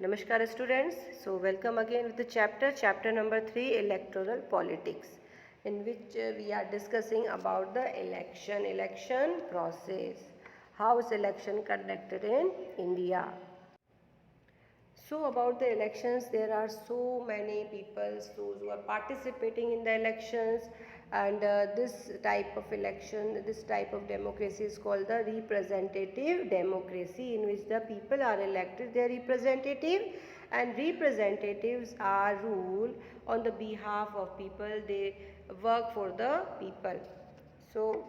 Namaskar students. So welcome again with the chapter number 3, electoral politics, in which we are discussing about the election process. How is election conducted in India? So about the elections, there are so many people, those who are participating in the elections, and this type of election, this type of democracy is called the representative democracy, in which the people are elected their representative, and representatives are ruled on the behalf of people. They work for the people. So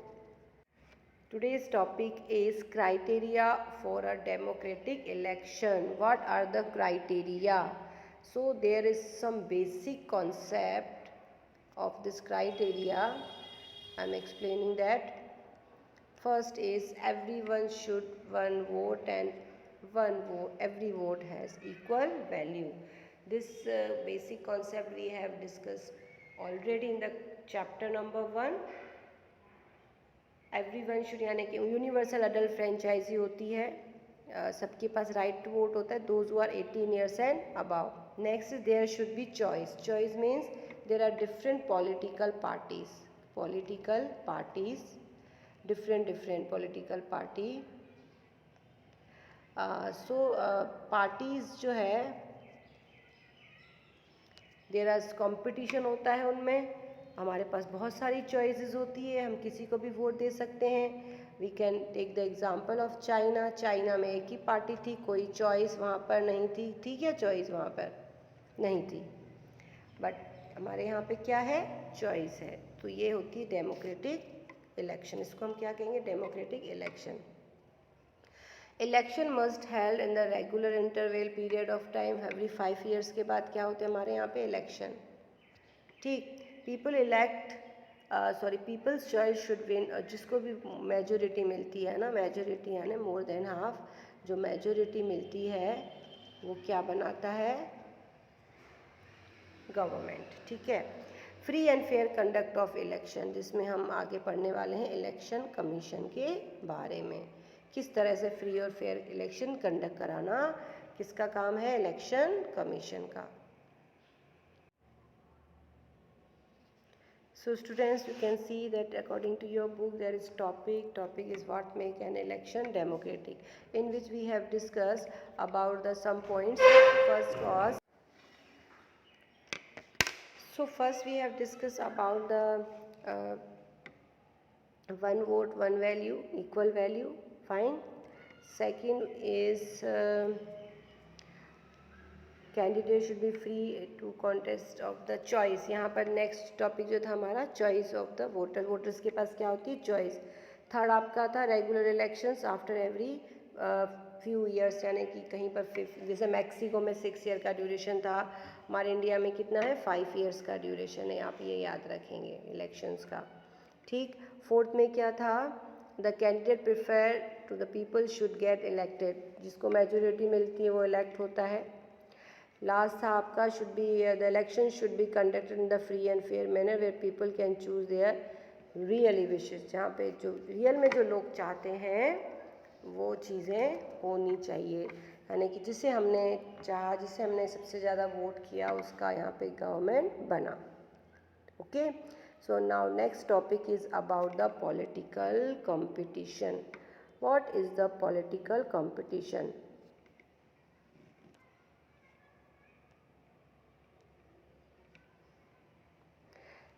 today's topic is criteria for a democratic election. What are the criteria? So there is some basic concept of this criteria. I am explaining that. First is everyone should one vote, and every vote has equal value. This basic concept we have discussed already in the chapter number 1. Everyone should यानी कि universal adult franchise होती है, सबके पास right to vote होता है, those who are 18 years and above. Next there should be choice. Choice means there are different political parties, different political party. So parties जो है there are competition होता है उनमें. हमारे पास बहुत सारी चॉइसेस होती है, हम किसी को भी वोट दे सकते हैं. We can take the example of China. China में एक ही पार्टी थी, कोई चॉइस वहाँ पर नहीं थी. ठीक है, चॉइस वहाँ पर नहीं थी, बट हमारे यहाँ पे क्या है, चॉइस है. तो ये होती है डेमोक्रेटिक इलेक्शन. इसको हम क्या कहेंगे, democratic election. Election must held in the regular interval period of time. Every 5 years के बाद क्या होते हैं हमारे यहाँ पे, इलेक्शन. ठीक. People elect people's choice should win. जिसको भी मेजोरिटी मिलती है ना, मेजोरिटी यानी मोर देन हाफ, जो मेजोरिटी मिलती है वो क्या बनाता है, गवर्नमेंट. ठीक है. Free and fair conduct of election, जिसमें हम आगे पढ़ने वाले हैं इलेक्शन कमीशन के बारे में. किस तरह से फ्री और फेयर इलेक्शन कंडक्ट कराना किसका काम है, इलेक्शन कमीशन का. So students, you can see that according to your book there is topic is what make an election democratic, in which we have discussed about the some points. First we have discussed about the one vote one value, equal value. Fine. Second is candidate should be free to contest of the choice. यहाँ पर next topic जो था हमारा, choice of the voter. Voters के पास क्या होती है, चॉइस. थर्ड आपका था regular elections after every few years, यानी कि कहीं पर जैसे मैक्सिको में 6 ईयर का ड्यूरेशन था, हमारे इंडिया में कितना है, 5 ईयर्स का ड्यूरेशन है. आप ये याद रखेंगे इलेक्शंस का. ठीक. फोर्थ में क्या था, the candidate prefer to the people should get elected. जिसको मेजोरिटी मिलती है वो इलेक्ट होता है. लास्ट था आपका should be the election should be conducted in the free and fair manner where people can choose their really wishes. जहाँ पे जो रियल में जो लोग चाहते हैं वो चीज़ें होनी चाहिए, यानी कि जिसे हमने चाहा, जिसे हमने सबसे ज़्यादा वोट किया उसका यहाँ पे गवर्नमेंट बना. Okay. So now next topic is about the political competition. What is the political competition?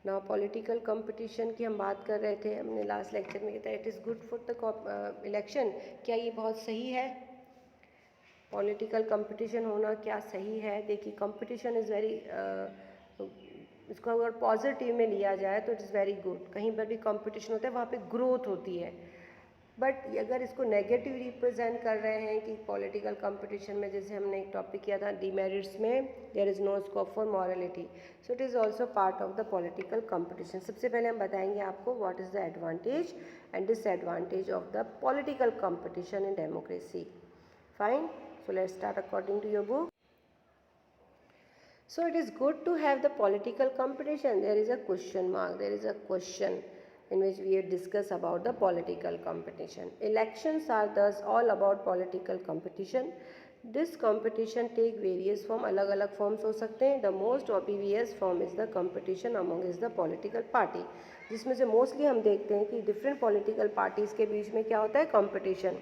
Now political competition की हम बात कर रहे थे, हमने लास्ट लेक्चर में कहता है it is good for the election. क्या ये बहुत सही है, पॉलिटिकल कंपटीशन होना क्या सही है? देखिए, कंपटीशन इज़ वेरी, इसको अगर पॉजिटिव में लिया जाए तो इट इज़ वेरी गुड. कहीं पर भी कंपटीशन होता है वहाँ पे ग्रोथ होती है. बट अगर इसको नेगेटिव रिप्रेजेंट कर रहे हैं कि पॉलिटिकल कंपटीशन में, जैसे हमने एक टॉपिक किया था डिमेरिट्स में, there is no scope for morality, so it is also part of the political competition. सबसे पहले हम बताएंगे आपको what is the advantage and disadvantage of the political competition in democracy. Fine. So let's start according to your book. So it is good to have the political competition. There is a question mark, there is a question in which we discuss about the political competition. Elections are thus all about political competition. This competition take various form, अलग अलग forms हो सकते हैं. The most obvious form is the competition among is the political party, जिसमें से mostly हम देखते हैं कि डिफरेंट पॉलिटिकल पार्टीज़ के बीच में क्या होता है, competition.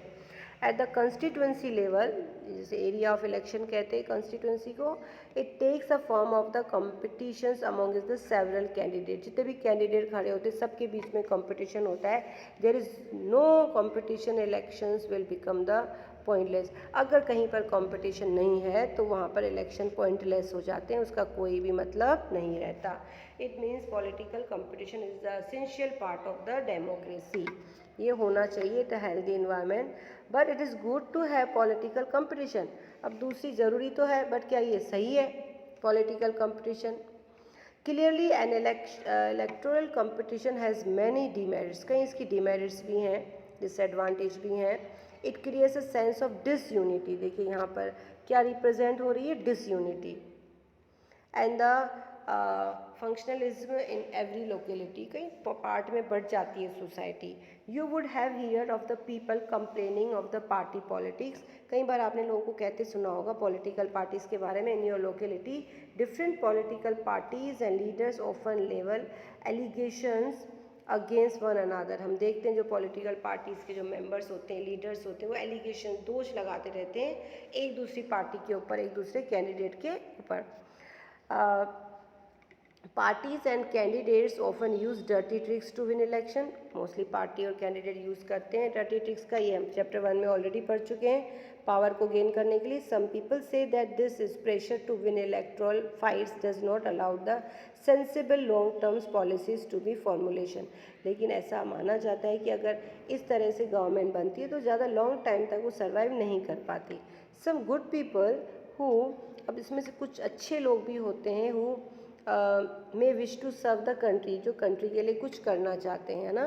At the constituency level, जैसे एरिया ऑफ इलेक्शन कहते हैं कंस्टिट्यूंसी को, it takes a form of the competitions among is the several candidate. जितने भी कैंडिडेट खड़े होते हैं सबके बीच में कॉम्पिटिशन होता है. There is no competition, elections will become the pointless. अगर कहीं पर कंपटीशन नहीं है तो वहाँ पर इलेक्शन पॉइंटलेस हो जाते हैं, उसका कोई भी मतलब नहीं रहता. It means political competition is the essential part of the democracy. ये होना चाहिए the healthy environment. But it is good to have political competition. अब दूसरी ज़रूरी तो है, बट क्या ये सही है political competition? Clearly an electoral competition has many demerits. कहीं इसकी डिमेरिट्स भी हैं, डिसएडवांटेज भी हैं. It creates a sense of disunity. देखिए यहाँ पर क्या रिप्रेजेंट हो रही है, disunity. And the functionalism in every locality. कहीं पार्ट में बढ़ जाती है society. You would have here of the people complaining of the party politics. कई बार आपने लोगों को कहते सुना होगा पॉलिटिकल पार्टीज़ के बारे में. In your locality different political parties and leaders often level allegations against one another. हम देखते हैं जो पॉलिटिकल पार्टीज़ के जो मेंबर्स होते हैं, लीडर्स होते हैं, वो एलिगेशन, दोष लगाते रहते हैं एक दूसरी पार्टी के ऊपर, एक दूसरे कैंडिडेट के ऊपर. Parties and candidates often use dirty tricks to win election. Mostly party और कैंडिडेट यूज़ करते हैं डर्टी ट्रिक्स का. ये हम चैप्टर 1 में ऑलरेडी पढ़ चुके हैं. पावर को गेन करने के लिए सम पीपल से that this is pressure to win electoral fights does not allow the sensible long terms policies to be formulation. लेकिन ऐसा माना जाता है कि अगर इस तरह से गवर्नमेंट बनती है तो ज़्यादा लॉन्ग टाइम तक वो सर्वाइव नहीं कर पाती. सम गुड पीपल हु, अब इसमें से कुछ अच्छे लोग भी होते हैं, who may wish to serve the country, जो कंट्री के लिए कुछ करना चाहते हैं ना.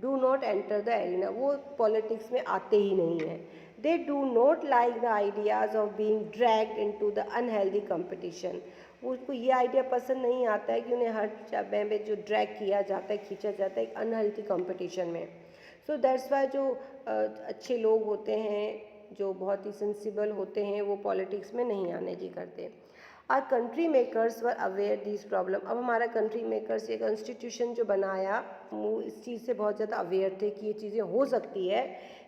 Do not enter the arena, वो पॉलिटिक्स में आते ही नहीं हैं. They do not like the ideas of being dragged into the unhealthy competition. उनको ये आइडिया पसंद नहीं आता है कि उन्हें हर जगह में जो ड्रैग किया जाता है, खींचा जाता है एक अनहेल्दी कंपटीशन में. सो दैट्स वाई जो अच्छे लोग होते हैं, जो बहुत ही सेंसिबल होते हैं, वो पॉलिटिक्स में नहीं आने की करते. Our country makers were aware this problem. अब हमारा कंट्री मेकर्स ये कॉन्स्टिट्यूशन जो बनाया वो इस चीज़ से बहुत ज़्यादा अवेयर थे कि ये चीज़ें हो सकती है.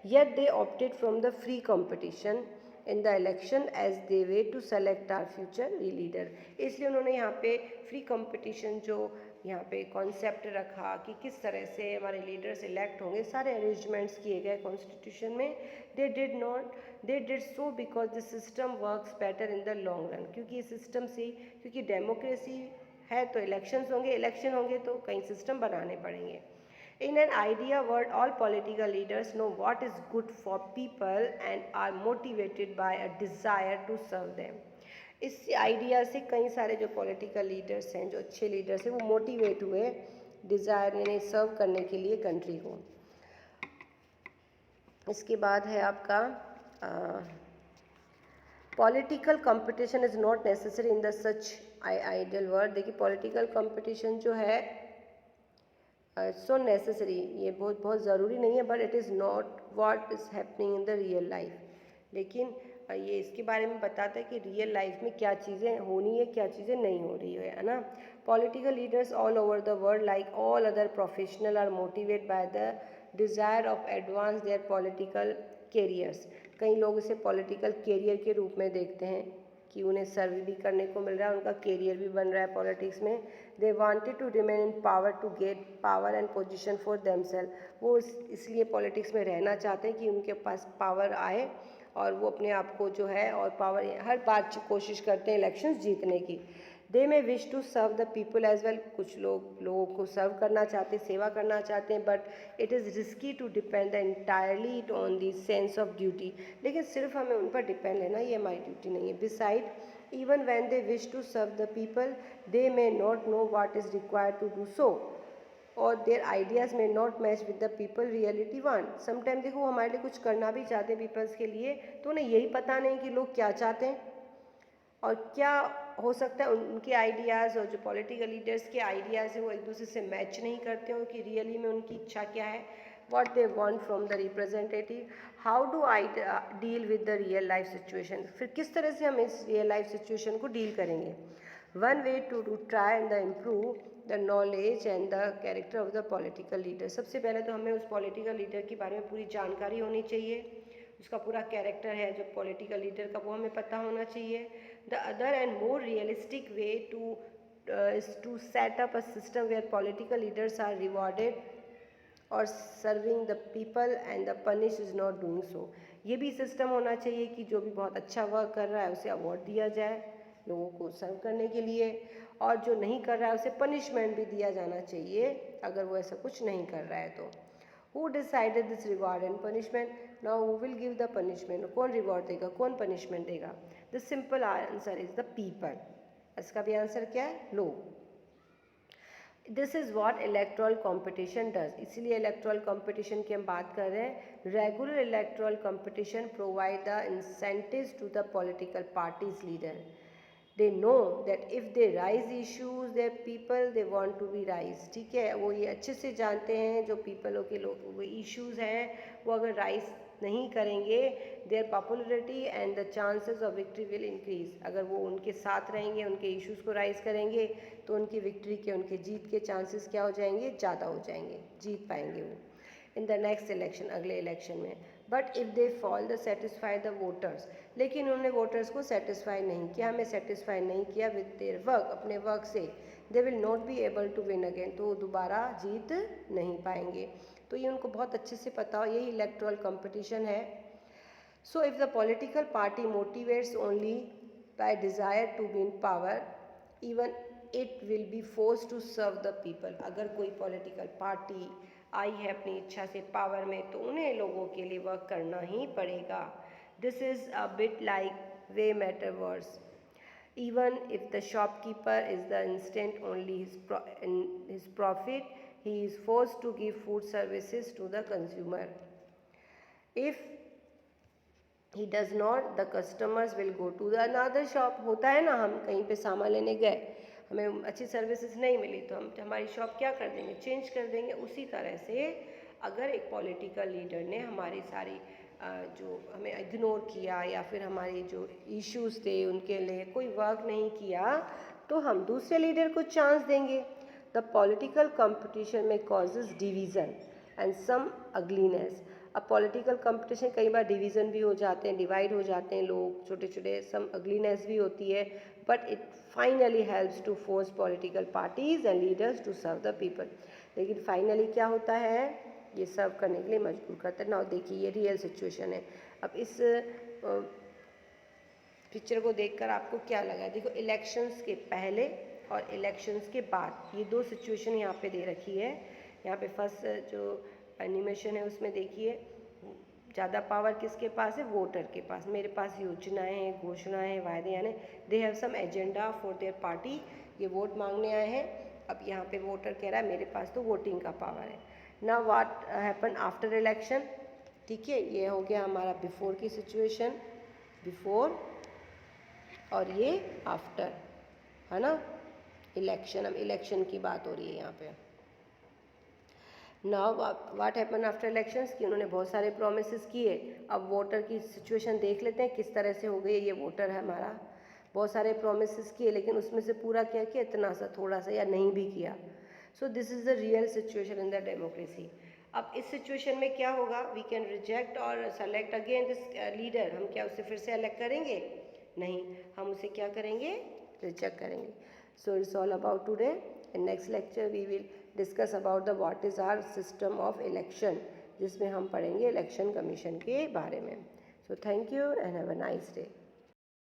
Yet they opted from the free competition in the election as they way to select our future leader. इसलिए उन्होंने यहाँ पे फ्री कंपटीशन जो यहाँ पे कॉन्सेप्ट रखा कि किस तरह से हमारे लीडर्स इलेक्ट होंगे, सारे अरेंजमेंट्स किए गए कॉन्स्टिट्यूशन में. They did so because the system works better in the long run. क्योंकि ये सिस्टम से, क्योंकि डेमोक्रेसी है तो इलेक्शंस होंगे, इलेक्शन होंगे तो कई सिस्टम बनाने पड़ेंगे. In an idea world, all political leaders know what is good for people and are motivated by a desire to serve them. इस आइडिया से कई सारे जो पॉलिटिकल लीडर्स हैं, जो अच्छे लीडर्स हैं, वो मोटिवेट हुए डिज़ायर यानी सर्व करने के लिए कंट्री को. इसके बाद है आपका political competition is not necessary in the such ideal world. देखिए पॉलिटिकल कंपटीशन जो है सो नेसेसरी, ये बहुत ज़रूरी नहीं है, but it is not what is happening in the real life. लेकिन ये इसके बारे में बताता है कि रियल लाइफ में क्या चीज़ें होनी है, क्या चीज़ें नहीं हो रही है ना. Political leaders all over the world like all other professional are motivate by the desire of advance their political careers. कई लोग इसे पॉलिटिकल कैरियर के रूप में देखते हैं कि उन्हें सर्व भी करने को मिल रहा है, उनका कैरियर भी बन रहा है पॉलिटिक्स में. They wanted to remain in power to get power and position for themself. वो इसलिए पॉलिटिक्स में रहना चाहते हैं कि उनके पास पावर आए और वो अपने आप को जो है और पावर हर बार कोशिश करते हैं इलेक्शंस जीतने की. They may wish to serve the people as well. कुछ लोगों को सर्व करना चाहते हैं, सेवा करना चाहते हैं, but it is risky to depend entirely on the sense of duty. लेकिन सिर्फ हमें उन पर डिपेंड रहना ये हमारी ड्यूटी नहीं है. Beside even when they wish to serve the people, they may not know what is required to do so, or their ideas may not match with the people reality want. Sometimes देखो हमारे लिए कुछ करना भी चाहते हैं peoples के लिए, तो उन्हें यही पता नहीं कि लोग क्या चाहते हैं और क्या हो सकता है. उनके आइडियाज़ और जो पॉलिटिकल लीडर्स के आइडियाज़ हैं वो एक दूसरे से मैच नहीं करते हो कि रियली में उनकी इच्छा क्या है. what they want from the representative. How do I deal with the real life situation, फिर किस तरह से हम इस real life situation को deal करेंगे. One way to try and improve the knowledge and the character of the political leader. सबसे पहले तो हमें उस political leader के बारे में पूरी जानकारी होनी चाहिए, उसका पूरा कैरेक्टर है जो पॉलिटिकल लीडर का वो हमें पता होना चाहिए. The other and more realistic way to is to set up a system where political leaders are rewarded or serving the people and the punish is not doing so. ये भी system होना चाहिए कि जो भी बहुत अच्छा वर्क कर रहा है उसे अवार्ड दिया जाए लोगों को सर्व करने के लिए, और जो नहीं कर रहा है उसे पनिशमेंट भी दिया जाना चाहिए अगर वो ऐसा कुछ नहीं कर रहा है तो. Who decided this reward and punishment? Now who will give the punishment? कौन रिवॉर्ड देगा, कौन पनिशमेंट देगा? The simple answer is the people. इसका भी आंसर क्या है? लोग. This is what electoral competition does. इसीलिए इलेक्ट्रल कॉम्पिटिशन की हम बात कर रहे हैं. Regular electoral competition provide the incentives to the political parties leader. They know that if they raise issues their people they want to be raise. ठीक है, वो ये अच्छे से जानते हैं जो पीपलों के लोग वो इशूज़ हैं वो अगर राइज नहीं करेंगे their popularity and the chances of victory will increase. अगर वो उनके साथ रहेंगे, उनके इश्यूज़ को राइज करेंगे तो उनकी विक्ट्री के, उनके जीत के चांसेस क्या हो जाएंगे, ज़्यादा हो जाएंगे, जीत पाएंगे वो इन द नेक्स्ट इलेक्शन, अगले इलेक्शन में. But if they fall the satisfy the voters. लेकिन उन्होंने वोटर्स को सेटिस्फाई नहीं किया, हमें सेटिस्फाई नहीं किया विद देयर वर्क, अपने वर्क से, they will not be able to win again. तो दोबारा जीत नहीं पाएंगे. तो ये उनको बहुत अच्छे से पता हो, यही इलेक्ट्रल कंपटीशन है. So if the political party motivates only by desire to be in power even it will be force to serve the people. अगर कोई पॉलिटिकल पार्टी आई है अपनी इच्छा से पावर में तो उन्हें लोगों के लिए वर्क करना ही पड़ेगा. This is a bit like way metaverse. Even if the shopkeeper is the instant only his profit, he is forced to give food services to the consumer. If he does not, the customers will go to the another shop. होता है ना, हम कहीं पे सामान लेने गए, हमें अच्छी सर्विसेज नहीं मिली तो हम हमारी शॉप क्या कर देंगे, चेंज कर देंगे. उसी तरह से अगर एक पॉलिटिकल लीडर ने हमारी सारी जो हमें इग्नोर किया या फिर हमारे जो इश्यूज़ थे उनके लिए कोई वर्क नहीं किया तो हम दूसरे लीडर को चांस देंगे. द पॉलिटिकल कंपटीशन में causes division and some ugliness. अब पॉलिटिकल कंपटीशन कई बार डिवीज़न भी हो जाते हैं, डिवाइड हो जाते हैं लोग, छोटे छोटे, सम अगलीनेस भी होती है. But it finally helps to force political parties and leaders to serve the people. लेकिन फाइनली क्या होता है, ये सर्व करने के लिए मजबूर करते हैं. नाउ देखिए ये रियल सिचुएशन है. अब इस पिक्चर को देखकर आपको क्या लगा? देखो, इलेक्शंस के पहले और इलेक्शंस के बाद ये दो सिचुएशन यहाँ पे दे रखी है. यहाँ पे फर्स्ट जो एनिमेशन है उसमें देखिए ज़्यादा पावर किसके पास है, वोटर के पास. मेरे पास योजनाएं हैं, घोषणाएं हैं, वायदे, यानी they have some agenda for their party. ये वोट मांगने आए हैं. अब यहाँ पे वोटर कह रहा है मेरे पास तो वोटिंग का पावर है. Now what happen after election. ठीक है, ये हो गया हमारा बिफोर की सिचुएशन, बिफोर, और ये आफ्टर, है ना, इलेक्शन. अब इलेक्शन की बात हो रही है यहाँ पे. Now what happen after elections कि उन्होंने बहुत सारे प्रोमिसेस किए. अब वोटर की सिचुएशन देख लेते हैं किस तरह से हो गई. ये वोटर है हमारा, बहुत सारे प्रोमिसेस किए लेकिन उसमें से पूरा क्या किया, इतना सा, थोड़ा सा या नहीं भी किया. So this is the real situation in the democracy. अब इस सिचुएशन में क्या होगा, वी कैन रिजेक्ट और सेलेक्ट अगेन दिस लीडर. हम क्या उसे फिर से इलेक्ट करेंगे? नहीं, हम उसे क्या करेंगे, रिजेक्ट करेंगे. So it's all about today. In next lecture we will discuss about the what is our system of election, जिसमें हम पढ़ेंगे इलेक्शन कमीशन के बारे में. So thank you and have a nice day.